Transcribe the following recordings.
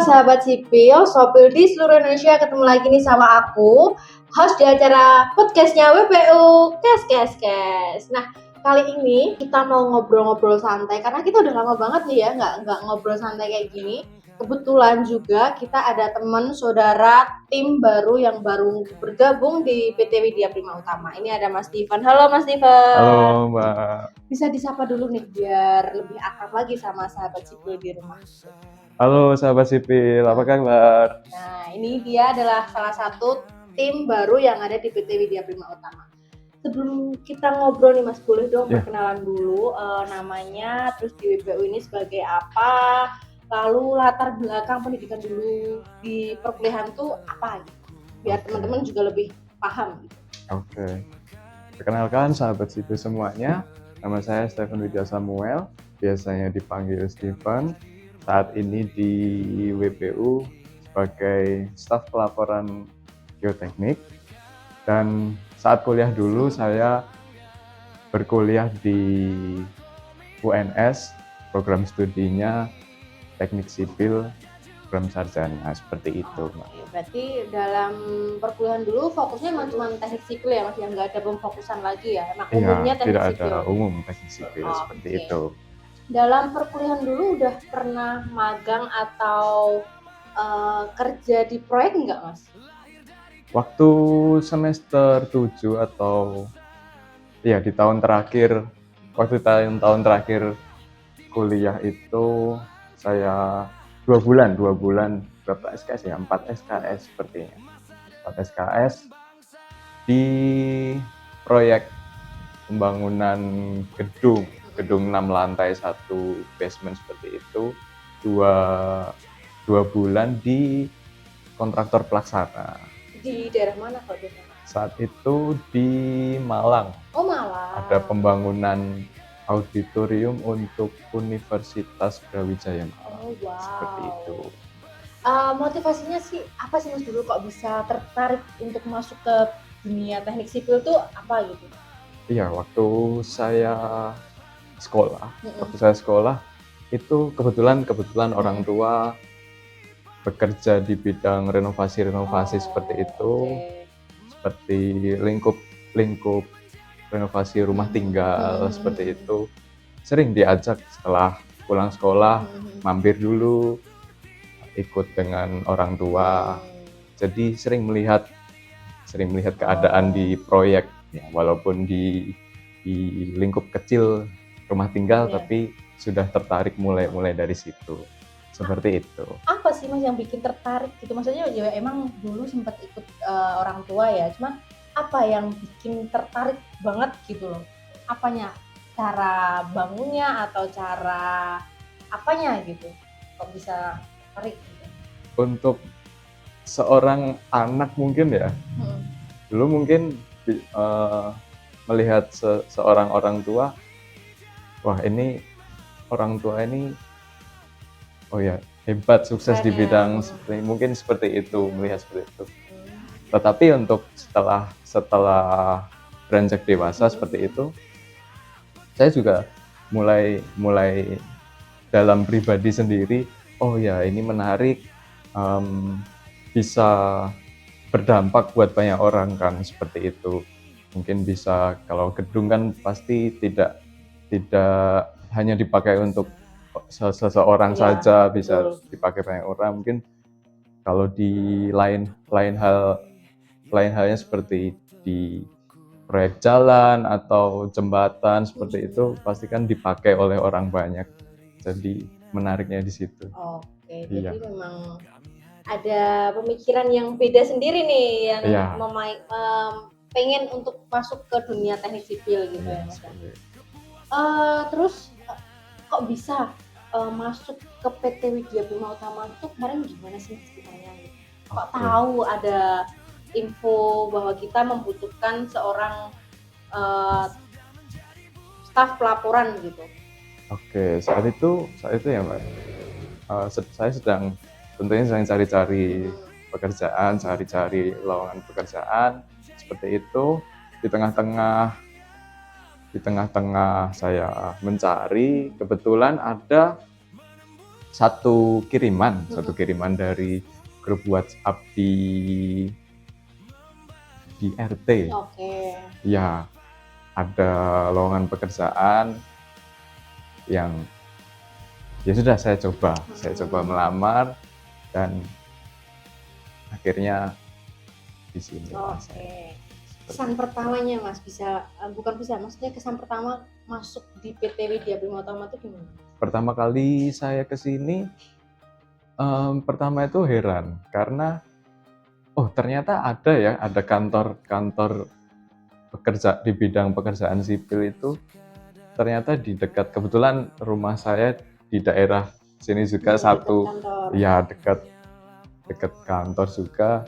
sahabat sipil di seluruh Indonesia, ketemu lagi nih sama aku, host di acara podcastnya WPU, Kes. Nah, kali ini kita mau ngobrol-ngobrol santai, karena kita udah lama banget nih ya nggak ngobrol santai kayak gini. Kebetulan juga kita ada teman, saudara, tim baru yang baru bergabung di PT Widya Prima Utama. Ini ada Mas Steven. Halo Mas Steven. Halo Mbak. Bisa disapa dulu nih biar lebih akrab lagi sama sahabat sipil di rumah. Halo sahabat sipil, apa kabar? Nah, ini dia adalah salah satu tim baru yang ada di PT Widya Prima Utama. Sebelum kita ngobrol nih Mas, boleh dong perkenalan dulu namanya, terus di WPU ini sebagai apa, lalu latar belakang pendidikan dulu di perkuliahan tuh apa gitu, biar teman-teman juga lebih paham gitu. Oke. Perkenalkan sahabat sipil semuanya, nama saya Stephen Widya Samuel, biasanya dipanggil Steven. Saat ini di WPU sebagai staf pelaporan geoteknik, dan saat kuliah dulu saya berkuliah di UNS, program studinya teknik sipil, program sarjana, seperti itu. Berarti dalam perkuliahan dulu fokusnya memang cuma teknik sipil ya Mas, yang nggak ada pemfokusan lagi ya, emang umumnya teknik tidak sipil. ada umum teknik sipil seperti itu. Dalam perkuliahan dulu udah pernah magang atau kerja di proyek nggak Mas? Waktu semester 7 atau ya di tahun terakhir, waktu tahun terakhir kuliah itu saya 2 bulan berapa SKS ya, 4 SKS sepertinya, 4 SKS di proyek pembangunan gedung 6 lantai 1 basement seperti itu, dua bulan di kontraktor pelaksana. Di daerah mana kalau di sana? Saat itu di Malang. Oh, Malang. Ada pembangunan auditorium untuk Universitas Brawijaya Malang. Oh, wow. Seperti itu. Motivasinya sih apa sih Mas dulu kok bisa tertarik untuk masuk ke dunia teknik sipil tuh apa gitu? Iya, waktu saya sekolah itu kebetulan orang tua bekerja di bidang renovasi seperti itu. Seperti lingkup renovasi rumah tinggal seperti itu. Sering diajak setelah pulang sekolah mampir dulu, ikut dengan orang tua. Jadi sering melihat keadaan di proyek ya, walaupun di lingkup kecil rumah tinggal, tapi sudah tertarik mulai dari situ. Seperti itu. Apa sih Mas yang bikin tertarik gitu? Maksudnya ya emang dulu sempat ikut orang tua ya, cuma apa yang bikin tertarik banget gitu loh? Apanya? Cara bangunnya atau cara apanya gitu? Kok bisa tertarik gitu? Untuk seorang anak mungkin ya, dulu mungkin melihat seorang orang tua, wah ini orang tua ini oh ya hebat, sukses di bidang mungkin seperti itu, melihat seperti itu. Tetapi untuk setelah beranjak dewasa seperti itu, saya juga mulai dalam pribadi sendiri, oh ya ini menarik, bisa berdampak buat banyak orang kan, seperti itu. Mungkin bisa, kalau gedung kan pasti tidak hanya dipakai untuk seseorang saja, bisa dipakai banyak orang. Mungkin kalau di lain halnya seperti di proyek jalan atau jembatan seperti itu, pasti kan dipakai oleh orang banyak. Jadi menariknya di situ. Oke, jadi memang ada pemikiran yang beda sendiri nih yang pengen untuk masuk ke dunia teknik sipil gitu ya Mas. Terus kok bisa masuk ke PT Widya Prima Utama itu kemarin gimana sih ceritanya? Kok tahu ada info bahwa kita membutuhkan seorang staf pelaporan gitu? Oke, saat itu ya Mbak, saya tentunya sedang cari-cari pekerjaan, cari lowongan pekerjaan seperti itu. Di tengah-tengah saya mencari, kebetulan ada satu kiriman dari grup WhatsApp di RT. Oke. Ya, ada lowongan pekerjaan yang ya sudah saya coba melamar dan akhirnya di sini. Oke. Kesan pertamanya Mas maksudnya kesan pertama masuk di PT Widya Bima Utama itu gimana? Pertama kali saya ke sini, pertama itu heran karena ternyata ada kantor di bidang pekerjaan sipil itu ternyata di dekat, kebetulan rumah saya di daerah sini juga dekat kantor juga.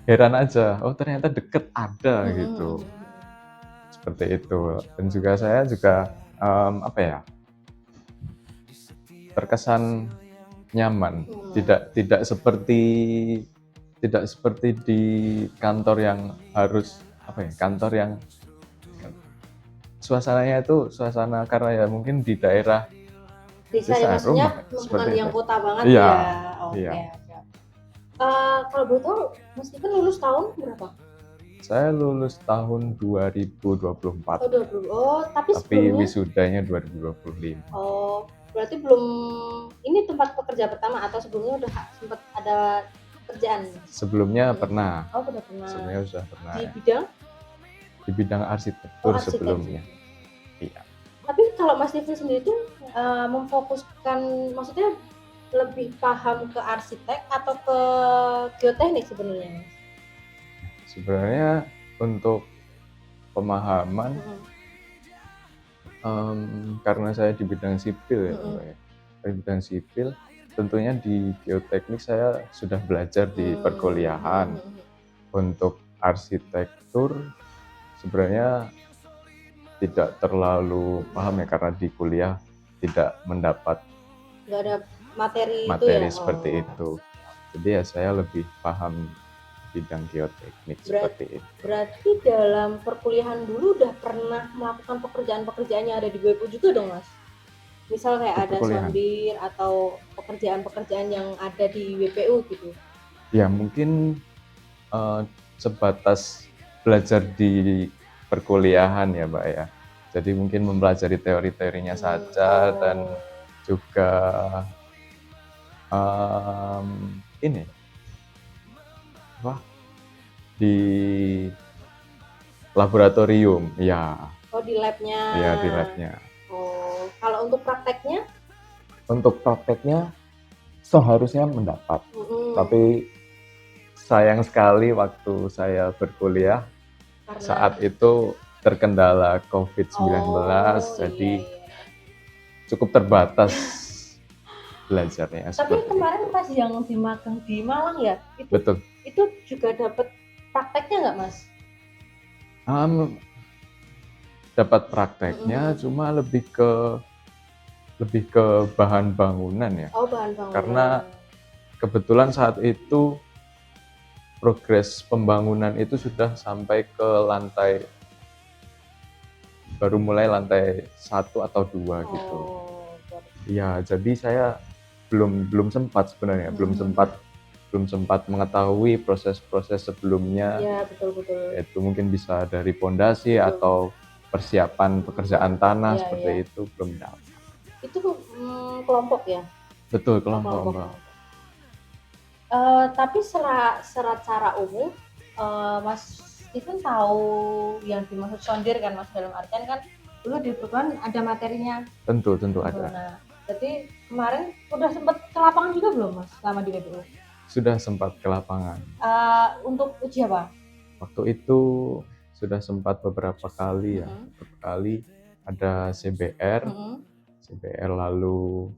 Heran aja, ternyata deket ada gitu. Seperti itu. Dan juga saya terkesan nyaman. Tidak seperti di kantor yang harus kantor yang suasananya itu karena ya mungkin di daerah desa ya, maksudnya bukan yang kota banget iya, ya. Oke. Iya. Kalau boleh tahu Mas Steven lulus tahun berapa? Saya lulus tahun 2024. Tapi sebelumnya wisudanya 2025. Berarti belum ini tempat pekerja pertama atau sebelumnya udah sempat ada pekerjaan? Sebelumnya pernah. Udah pernah. Sebelumnya sudah pernah. Di bidang arsitektur sebelumnya. Iya. Tapi kalau Mas Steven sendiri itu memfokuskan, maksudnya lebih paham ke arsitek atau ke geoteknik sebenarnya? Sebenarnya untuk pemahaman, karena saya di bidang sipil di bidang sipil, tentunya di geoteknik saya sudah belajar di perkuliahan. Untuk arsitektur sebenarnya tidak terlalu paham ya, karena di kuliah tidak mendapat nggak ada materi seperti itu. Jadi ya saya lebih paham bidang geoteknik seperti itu. Berarti dalam perkuliahan dulu udah pernah melakukan pekerjaan-pekerjaan yang ada di WPU juga dong Mas? Misal kayak ada sondir atau pekerjaan-pekerjaan yang ada di WPU gitu? Ya mungkin sebatas belajar di perkuliahan ya Mbak ya. Jadi mungkin mempelajari teori-teorinya saja dan juga di laboratorium ya. Di labnya. Iya, di labnya. Kalau untuk prakteknya? Untuk prakteknya seharusnya mendapat, tapi sayang sekali waktu saya berkuliah saat itu terkendala COVID-19, jadi cukup terbatas belajarnya. Tapi kemarin pas yang di magang di Malang ya, betul. Itu juga dapat prakteknya nggak Mas? Dapat prakteknya, cuma lebih ke bahan bangunan ya. Bahan bangunan. Karena kebetulan saat itu progres pembangunan itu sudah sampai ke baru mulai lantai 1 atau 2 gitu. Ya, jadi saya belum sempat sebenarnya, belum sempat mengetahui proses-proses sebelumnya. Ya, betul. Itu mungkin bisa dari pondasi atau persiapan pekerjaan tanah seperti itu belum dapat. Itu kelompok ya? Betul, kelompok. Tapi secara umum Mas Steven tahu yang dimaksud sondir kan Mas, dalam artian kan dulu di perguruan ada materinya. Tentu ada. Nah, jadi kemarin udah sempat ke lapangan juga belum Mas selama di WPU? Sudah sempat ke lapangan. Untuk uji apa? Waktu itu sudah sempat beberapa kali ya. Beberapa kali ada CBR, lalu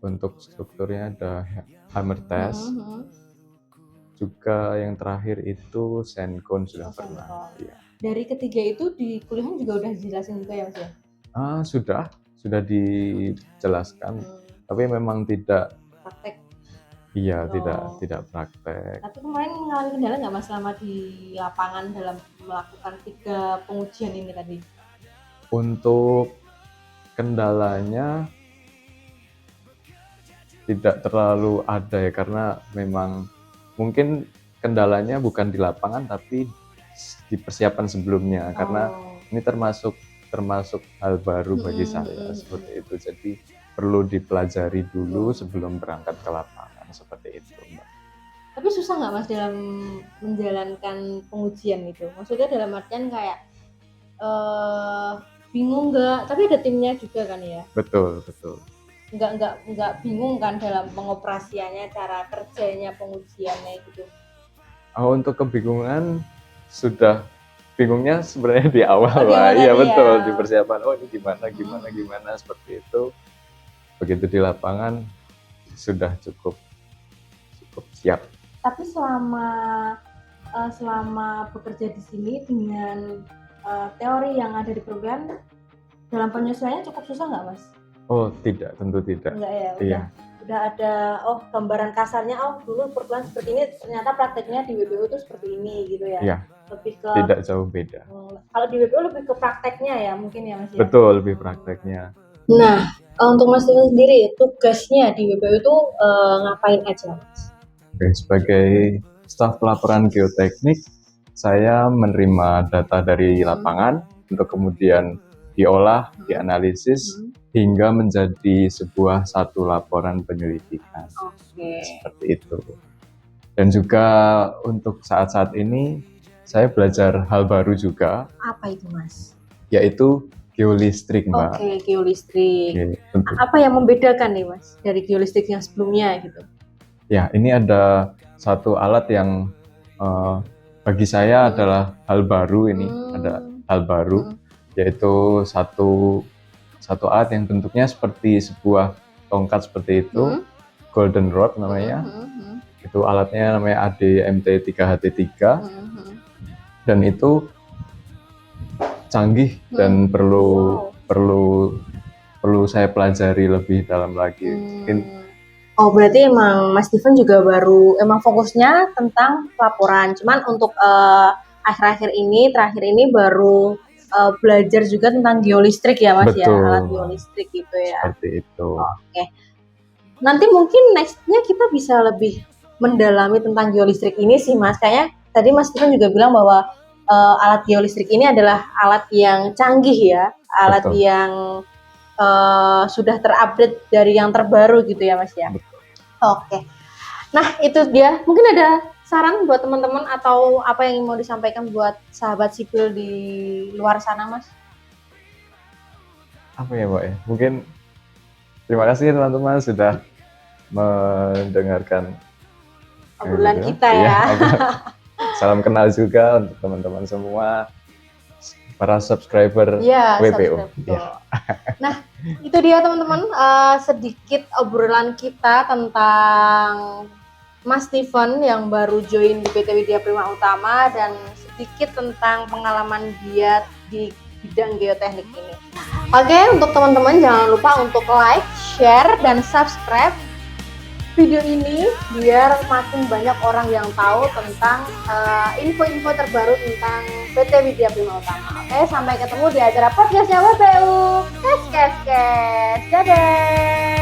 untuk strukturnya ada hammer test. Juga yang terakhir itu Sencon sudah pernah. Ya. Dari ketiga itu di kuliahan juga udah dijelasin juga ya Mas ya? Sudah dijelaskan, tapi memang tidak praktek. Iya, tidak praktek. Tapi kemarin mengalami kendala nggak Mas selama di lapangan dalam melakukan 3 pengujian ini tadi? Untuk kendalanya tidak terlalu ada ya, karena memang mungkin kendalanya bukan di lapangan tapi di persiapan sebelumnya, karena ini termasuk hal baru bagi saya seperti itu. Jadi perlu dipelajari dulu sebelum berangkat ke lapangan seperti itu, Mbak. Tapi susah nggak Mas dalam menjalankan pengujian itu? Maksudnya dalam artian kayak bingung nggak? Tapi ada timnya juga kan ya? Betul. Nggak bingung kan dalam pengoperasiannya, cara kerjanya, pengujiannya gitu? Untuk kebingungan bingungnya sebenarnya di awal Di lah. awal Iya tadi betul, ya. di persiapan. Oh ini gimana seperti itu. Begitu di lapangan sudah cukup siap. Tapi selama bekerja di sini dengan teori yang ada di program, dalam penyesuaiannya cukup susah nggak Mas? Oh tidak, tentu tidak. Enggak ya, Iya. udah ada gambaran kasarnya, dulu perkuliahan seperti ini, ternyata prakteknya di WBU itu seperti ini gitu ya. Iya. Lebih ke Tidak jauh beda. Kalau di WBU lebih ke prakteknya ya mungkin ya Mas ya. Betul, lebih prakteknya. Nah, untuk Mas Steven sendiri tugasnya di WBU itu ngapain aja Mas? Oke, sebagai staf pelaporan geoteknik, saya menerima data dari lapangan untuk kemudian diolah, dianalisis, hingga menjadi satu laporan penyelidikan. Seperti itu. Dan juga untuk saat-saat ini, saya belajar hal baru juga. Apa itu Mas? Yaitu geolistrik, Mbak. Oke, geolistrik. Apa yang membedakan nih Mas dari geolistrik yang sebelumnya gitu? Ya, ini ada satu alat yang bagi saya adalah hal baru ini. Ada hal baru, yaitu satu alat yang bentuknya seperti sebuah tongkat seperti itu, golden rod namanya. Itu alatnya namanya ADMT3HT3, dan itu canggih dan perlu saya pelajari lebih dalam lagi. Oh berarti emang Mas Steven juga emang fokusnya tentang pelaporan, cuman untuk terakhir ini baru belajar juga tentang geolistrik ya Mas. Betul. Ya, alat geolistrik gitu ya. Seperti itu. Oke. Nanti mungkin nextnya kita bisa lebih mendalami tentang geolistrik ini sih Mas. Kayaknya tadi Mas Steven juga bilang bahwa alat geolistrik ini adalah alat yang canggih ya, alat Betul. yang sudah terupdate dari yang terbaru gitu ya Mas ya. Betul. Oke. Nah itu dia. Mungkin ada saran buat teman-teman atau apa yang mau disampaikan buat sahabat sipil di luar sana Mas? Apa ya Mbak ya? Mungkin terima kasih teman-teman sudah mendengarkan obrolan kita ya. Salam kenal juga untuk teman-teman semua, para subscriber WPO. Ya. Nah, itu dia teman-teman, sedikit obrolan kita tentang Mas Steven yang baru join di PT Widya Prima Utama dan sedikit tentang pengalaman dia di bidang geoteknik ini. Oke, untuk teman-teman jangan lupa untuk like, share, dan subscribe video ini biar makin banyak orang yang tahu tentang info-info terbaru tentang PT Widya Prima Utama. Oke, sampai ketemu di acara podcastnya WPU. Dadah!